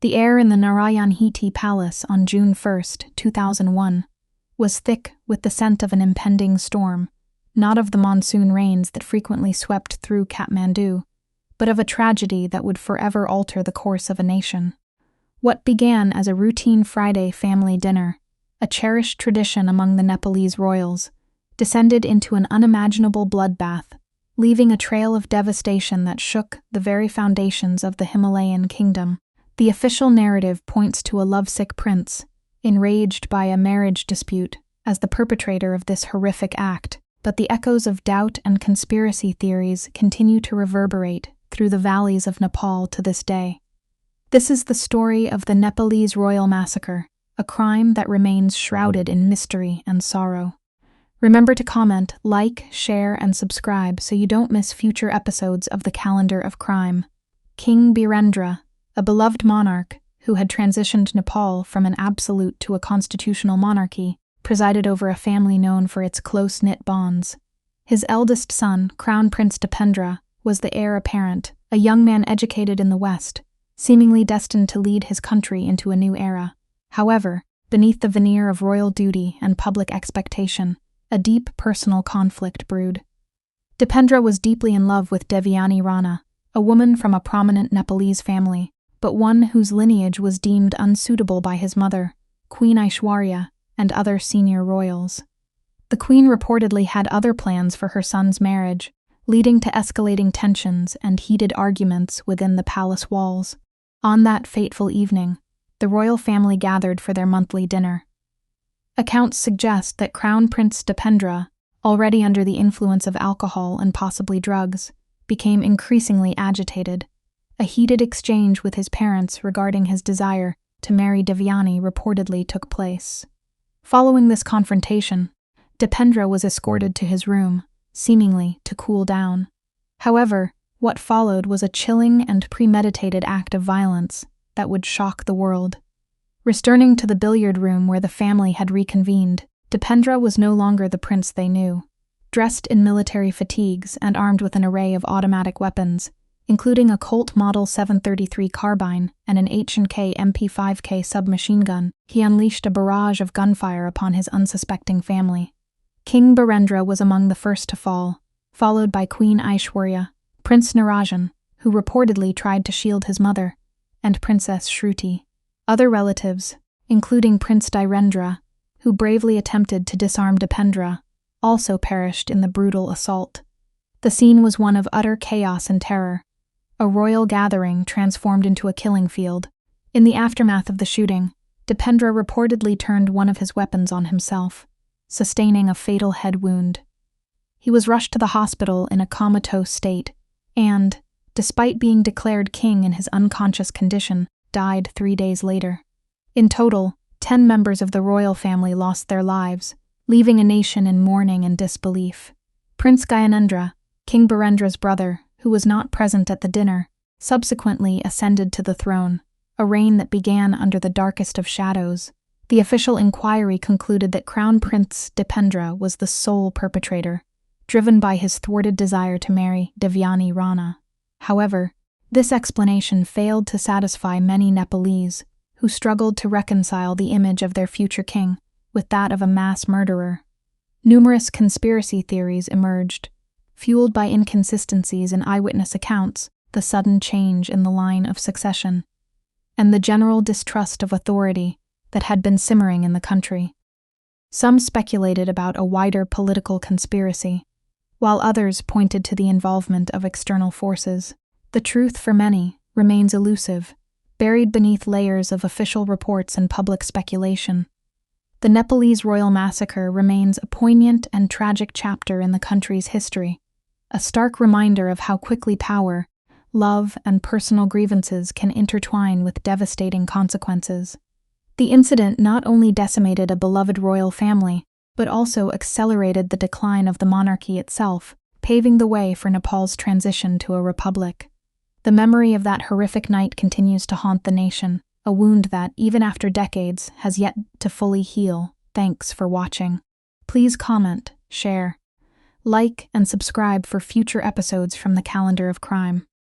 The air in the Narayanhiti Palace on June 1, 2001, was thick with the scent of an impending storm, not of the monsoon rains that frequently swept through Kathmandu, but of a tragedy that would forever alter the course of a nation. What began as a routine Friday family dinner, a cherished tradition among the Nepalese royals, descended into an unimaginable bloodbath, leaving a trail of devastation that shook the very foundations of the Himalayan kingdom. The official narrative points to a lovesick prince, enraged by a marriage dispute, as the perpetrator of this horrific act, but the echoes of doubt and conspiracy theories continue to reverberate through the valleys of Nepal to this day. This is the story of the Nepalese Royal Massacre, a crime that remains shrouded in mystery and sorrow. Remember to comment, like, share, and subscribe so you don't miss future episodes of the Calendar of Crime. King Birendra, a beloved monarch who had transitioned Nepal from an absolute to a constitutional monarchy, presided over a family known for its close-knit bonds. His eldest son, Crown Prince Dipendra, was the heir apparent, a young man educated in the West, seemingly destined to lead his country into a new era. However, beneath the veneer of royal duty and public expectation, a deep personal conflict brewed. Dipendra was deeply in love with Devyani Rana, a woman from a prominent Nepalese family, but one whose lineage was deemed unsuitable by his mother, Queen Aishwarya, and other senior royals. The queen reportedly had other plans for her son's marriage, leading to escalating tensions and heated arguments within the palace walls. On that fateful evening, the royal family gathered for their monthly dinner. Accounts suggest that Crown Prince Dipendra, already under the influence of alcohol and possibly drugs, became increasingly agitated. A heated exchange with his parents regarding his desire to marry Devyani reportedly took place. Following this confrontation, Dipendra was escorted to his room, seemingly to cool down. However, what followed was a chilling and premeditated act of violence that would shock the world. Returning to the billiard room where the family had reconvened, Dipendra was no longer the prince they knew. Dressed in military fatigues and armed with an array of automatic weapons, including a Colt Model 733 carbine and an H&K MP5K submachine gun, he unleashed a barrage of gunfire upon his unsuspecting family. King Birendra was among the first to fall, followed by Queen Aishwarya, Prince Narayan, who reportedly tried to shield his mother, and Princess Shruti. Other relatives, including Prince Birendra, who bravely attempted to disarm Dipendra, also perished in the brutal assault. The scene was one of utter chaos and terror. A royal gathering transformed into a killing field. In the aftermath of the shooting, Dipendra reportedly turned one of his weapons on himself, sustaining a fatal head wound. He was rushed to the hospital in a comatose state and, despite being declared king in his unconscious condition, died 3 days later. In total, 10 members of the royal family lost their lives, leaving a nation in mourning and disbelief. Prince Gyanendra, King Birendra's brother, who was not present at the dinner, subsequently ascended to the throne, a reign that began under the darkest of shadows. The official inquiry concluded that Crown Prince Dipendra was the sole perpetrator, driven by his thwarted desire to marry Devyani Rana. However, this explanation failed to satisfy many Nepalese, who struggled to reconcile the image of their future king with that of a mass murderer. Numerous conspiracy theories emerged, fueled by inconsistencies in eyewitness accounts, the sudden change in the line of succession, and the general distrust of authority that had been simmering in the country. Some speculated about a wider political conspiracy, while others pointed to the involvement of external forces. The truth for many remains elusive, buried beneath layers of official reports and public speculation. The Nepalese Royal Massacre remains a poignant and tragic chapter in the country's history, a stark reminder of how quickly power, love, and personal grievances can intertwine with devastating consequences. The incident not only decimated a beloved royal family, but also accelerated the decline of the monarchy itself, paving the way for Nepal's transition to a republic. The memory of that horrific night continues to haunt the nation, a wound that, even after decades, has yet to fully heal. Thanks for watching. Please comment, share, like, and subscribe for future episodes from the Calendar of Crime.